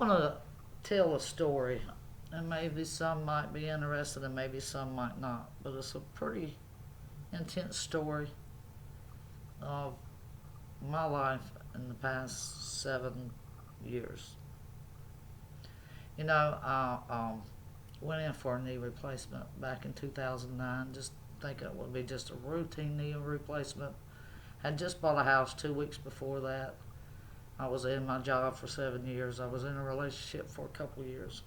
want to tell a story, and maybe some might be interested and maybe some might not, but it's a pretty intense story of my life in the past 7 years. I went in for a knee replacement back in 2009, just thinking it would be just a routine knee replacement. Had just bought a house 2 weeks before that. I was in my job for 7 years. I was in a relationship for a couple of years,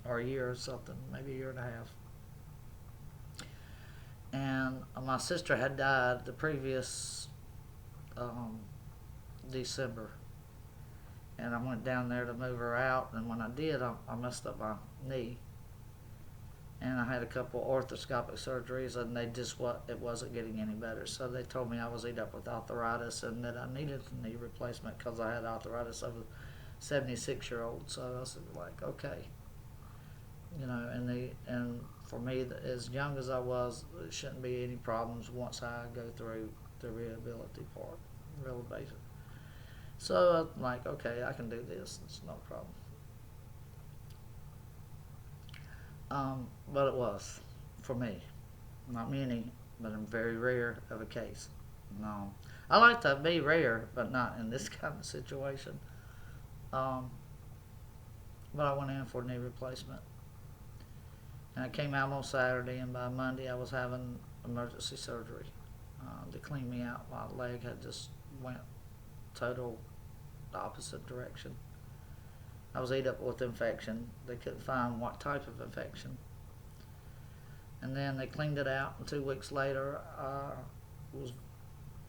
or a year or something, maybe a year and a half. And my sister had died the previous um, December, and I went down there to move her out. And when I did, I messed up my knee, and I had a couple orthoscopic surgeries, and it wasn't getting any better. So they told me I was eat up with arthritis, and that I needed a knee replacement because I had arthritis of a 76-year-old. So I said, like, okay, and for me, as young as I was, it shouldn't be any problems once I go through the rehabilitation part, real basic. So I'm like, okay, I can do this. It's no problem. But it was for me, not many, but a very rare of a case. No, I like to be rare, but not in this kind of situation. Um, but I went in for a knee replacement, and I came out on Saturday, and by Monday I was having emergency surgery to clean me out. My leg had just went total the opposite direction. I was ate up with infection. They couldn't find what type of infection. And then they cleaned it out, and 2 weeks later, was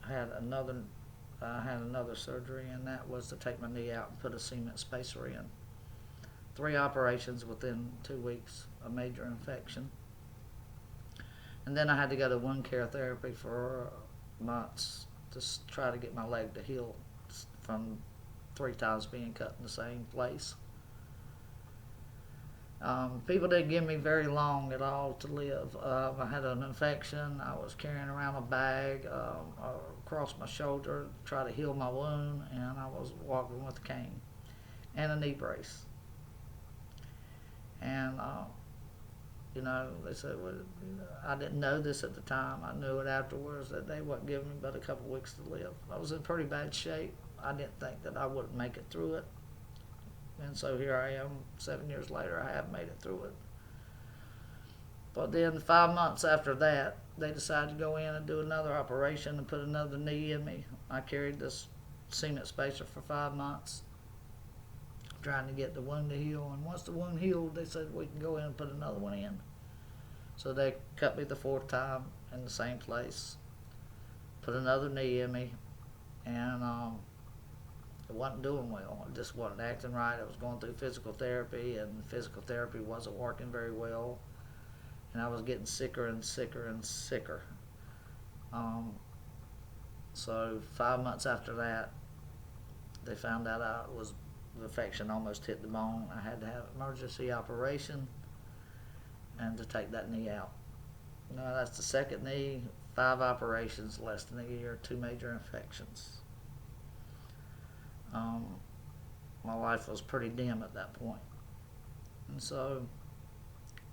had another had another surgery, and that was to take my knee out and put a cement spacer in. 3 operations within 2 weeks, a major infection, and then I had to go to wound care therapy for months to try to get my leg to heal from 3 times being cut in the same place. People didn't give me very long at all to live. I had an infection. I was carrying around a bag across my shoulder to try to heal my wound, and I was walking with a cane and a knee brace. And they said, well, I didn't know this at the time. I knew it afterwards that they wouldn't give me but a couple of weeks to live. I was in pretty bad shape. I didn't think that I wouldn't make it through it. And so here I am, 7 years later, I have made it through it. But then 5 months after that, they decided to go in and do another operation and put another knee in me. I carried this cement spacer for 5 months, trying to get the wound to heal. And once the wound healed, they said we can go in and put another one in. So they cut me the 4th time in the same place, put another knee in me, and it wasn't doing well. It just wasn't acting right. I was going through physical therapy, and physical therapy wasn't working very well, and I was getting sicker and sicker and sicker. So 5 months after that, they found out the infection almost hit the bone. I had to have emergency operation and to take that knee out. That's the second knee, 5 operations, less than a year, 2 major infections. My life was pretty dim at that point. And so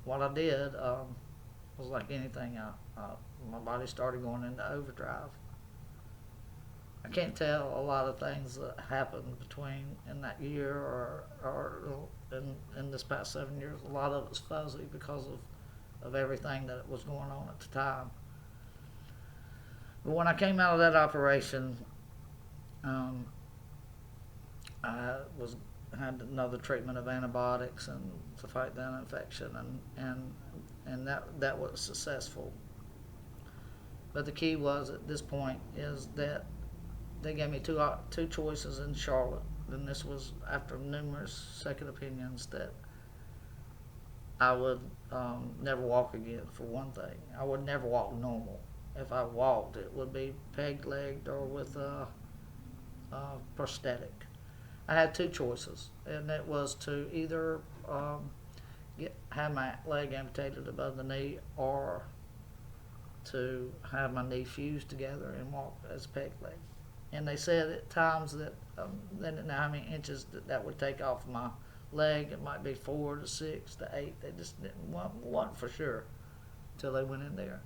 what I did was like anything. My body started going into overdrive. I can't tell a lot of things that happened between in that year or in this past 7 years. A lot of it's fuzzy because of everything that was going on at the time. But when I came out of that operation, um, I had another treatment of antibiotics and to fight that infection, and that was successful. But the key was at this point is that they gave me two choices in Charlotte, and this was after numerous second opinions, that I would never walk again. For one thing, I would never walk normal. If I walked, it would be peg-legged or with a prosthetic. I had two choices, and it was to either have my leg amputated above the knee, or to have my knee fused together and walk as peg leg. And they said at times that they didn't know how many inches that would take off my leg. It might be 4 to 6 to 8. They just didn't want for sure until they went in there.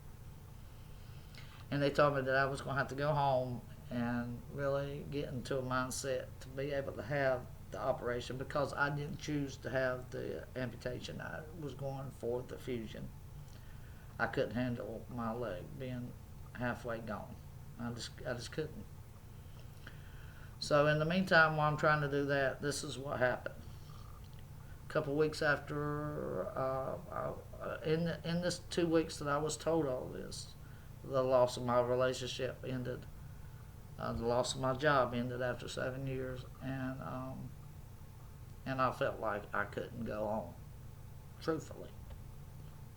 And they told me that I was going to have to go home and really get into a mindset to be able to have the operation, because I didn't choose to have the amputation. I was going for the fusion. I couldn't handle my leg being halfway gone. I just couldn't. So in the meantime, while I'm trying to do that, this is what happened. A couple of weeks after, in this 2 weeks that I was told all this, the loss of my relationship ended. The loss of my job ended after 7 years, and I felt like I couldn't go on. Truthfully,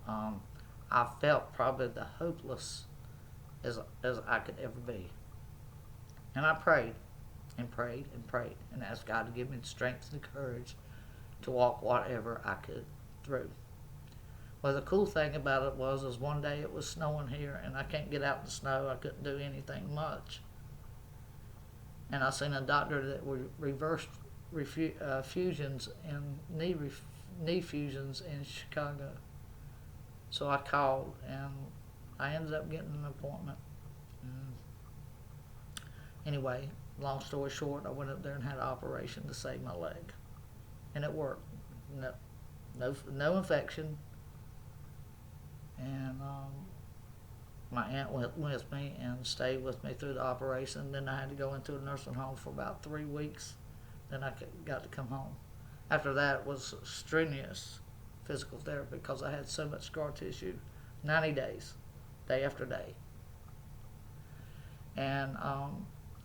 I felt probably the hopeless as I could ever be, and I prayed and prayed and prayed and asked God to give me the strength and the courage to walk whatever I could through. Well, the cool thing about it was one day it was snowing here, and I can't get out in the snow. I couldn't do anything much. And I seen a doctor that would reverse fusions and knee fusions in Chicago. So I called, and I ended up getting an appointment. Anyway, long story short, I went up there and had an operation to save my leg, and it worked. No infection. And my aunt went with me and stayed with me through the operation. Then I had to go into a nursing home for about 3 weeks. Then I got to come home. After that was strenuous physical therapy because I had so much scar tissue, 90 days, day after day. And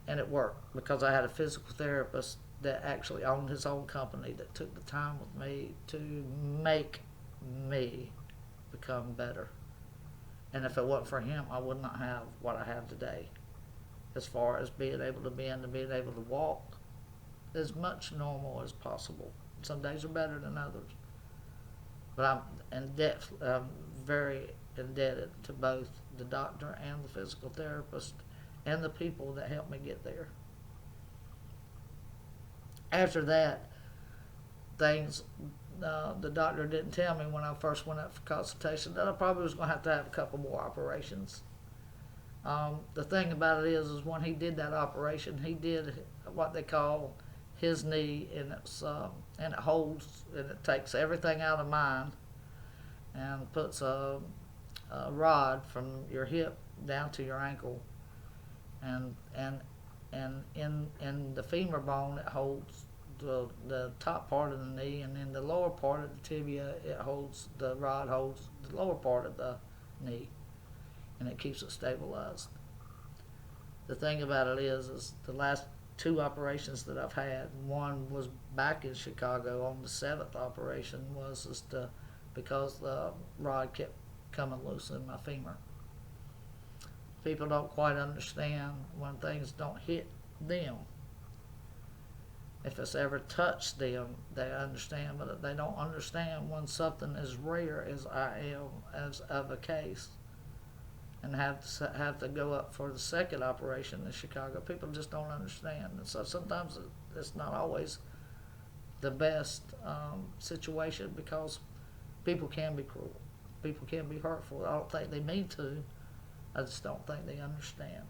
it worked because I had a physical therapist that actually owned his own company that took the time with me to make me become better. And if it wasn't for him, I would not have what I have today, as far as being able to bend and being able to walk as much normal as possible. Some days are better than others, but I'm very indebted to both the doctor and the physical therapist and the people that helped me get there. After that, the doctor didn't tell me when I first went up for consultation that I probably was going to have a couple more operations. The thing about it is when he did that operation, he did what they call his knee, and it holds, and it takes everything out of mine and puts a rod from your hip down to your ankle, and in the femur bone it holds the top part of the knee, and in the lower part of the tibia the rod holds the lower part of the knee, and it keeps it stabilized. The thing about it is the last 2 operations that I've had, one was back in Chicago on the 7th operation, was because the rod kept coming loose in my femur. People don't quite understand when things don't hit them. If it's ever touched them, they understand, but they don't understand when something as rare as I am as of a case, and have to go up for the 2nd operation in Chicago. People just don't understand, and so sometimes it's not always the best situation, because people can be cruel, people can be hurtful. I don't think they mean to. I just don't think they understand.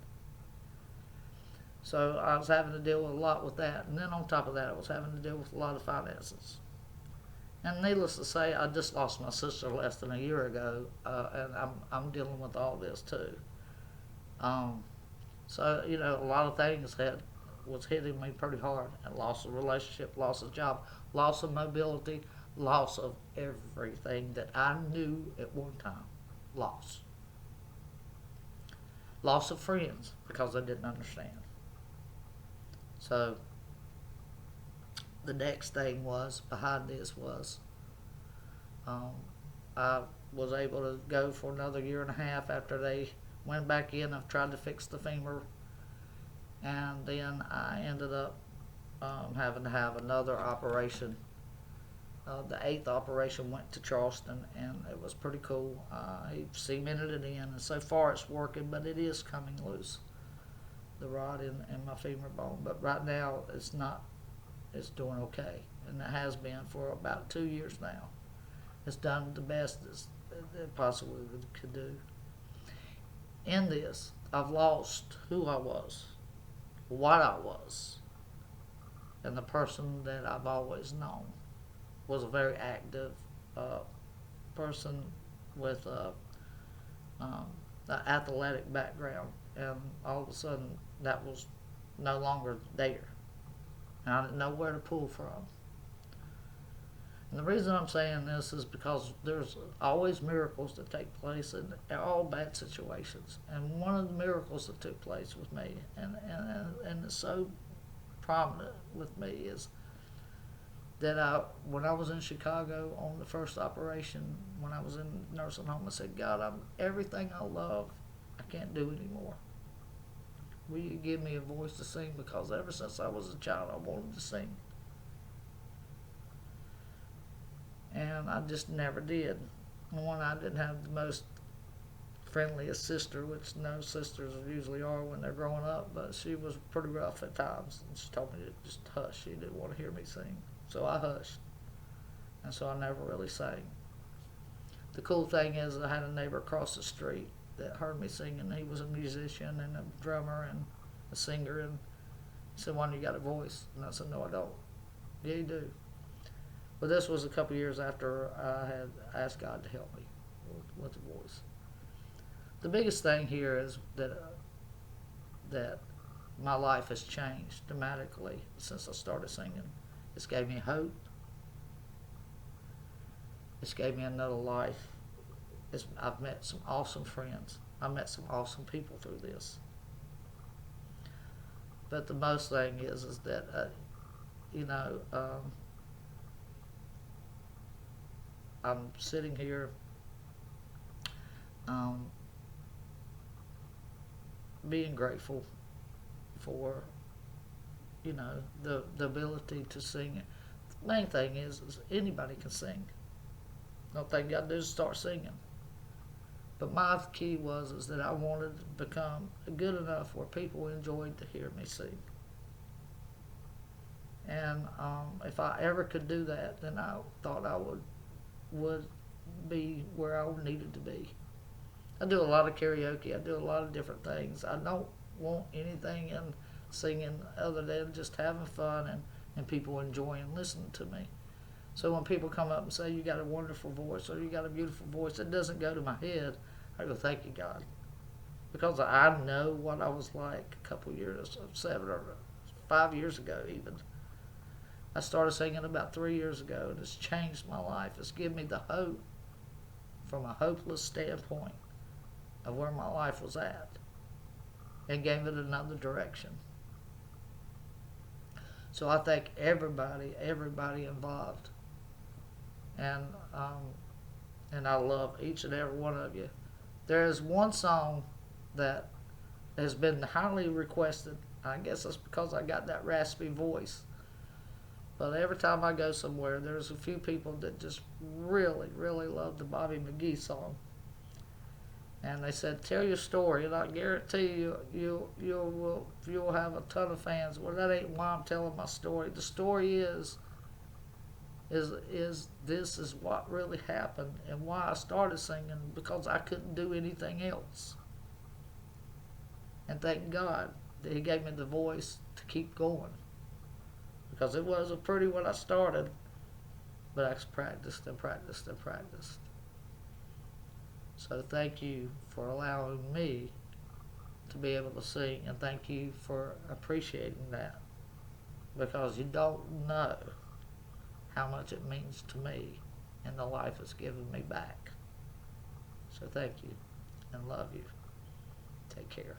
So I was having to deal with a lot with that, and then on top of that, I was having to deal with a lot of finances. And needless to say, I just lost my sister less than a year ago, and I'm dealing with all this too. So a lot of things was hitting me pretty hard. And loss of relationship, loss of job, loss of mobility, loss of everything that I knew at one time. Loss of friends because they didn't understand. So the next thing behind this was I was able to go for another 1.5 years after they went back in. I've tried to fix the femur, and then I ended up having to have another operation. The 8th operation went to Charleston, and it was pretty cool. He cemented it in, and so far it's working, but it is coming loose. the rod in my femur bone. But right now, it's not. It's doing okay, and it has been for about 2 years now. It's done the best it possibly could do. In this, I've lost who I was, what I was, and the person that I've always known was a very active person with um, an athletic background, and all of a sudden that was no longer there, and I didn't know where to pull from. And the reason I'm saying this is because there's always miracles that take place in all bad situations. And one of the miracles that took place with me, and it's so prominent with me, is that when I was in Chicago on the first operation, when I was in the nursing home, I said, God, everything I love, I can't do anymore. Will you give me a voice to sing? Because ever since I was a child, I wanted to sing. And I just never did. One, I didn't have the most friendliest sister, which no sisters usually are when they're growing up, but she was pretty rough at times. And she told me to just hush. She didn't want to hear me sing. So I hushed. And so I never really sang. The cool thing is I had a neighbor across the street that heard me singing. He was a musician and a drummer and a singer. And he said, "Why don't you got a voice?" And I said, "No, I don't." "Yeah, you do." But this was a couple years after I had asked God to help me with the voice. The biggest thing here is that my life has changed dramatically since I started singing. It's gave me hope. It's gave me another life. I've met some awesome friends. I met some awesome people through this. But the most thing is that I'm sitting here being grateful for the ability to sing. The main thing is anybody can sing. The only thing you got to do is start singing. But my key is that I wanted to become good enough where people enjoyed to hear me sing. And if I ever could do that, then I thought I would be where I needed to be. I do a lot of karaoke. I do a lot of different things. I don't want anything in singing other than just having fun and people enjoying listening to me. So when people come up and say, "You got a wonderful voice," or "You got a beautiful voice," it doesn't go to my head. I go, "Thank you, God." Because I know what I was like a couple years, 7 or 5 years ago even. I started singing about 3 years ago, and it's changed my life. It's given me the hope from a hopeless standpoint of where my life was at, and gave it another direction. So I thank everybody involved, and I love each and every one of you. There is one song that has been highly requested. I guess it's because I got that raspy voice. But every time I go somewhere, there's a few people that just really, really love the Bobby McGee song. And they said, "Tell your story, and I guarantee you'll have a ton of fans." Well, that ain't why I'm telling my story. The story is this is what really happened and why I started singing, because I couldn't do anything else. And thank God that He gave me the voice to keep going, because it wasn't pretty when I started, but I practiced and practiced and practiced. So thank you for allowing me to be able to sing, and thank you for appreciating that, because you don't know how much it means to me and the life it's given me back. So thank you and love you. Take care.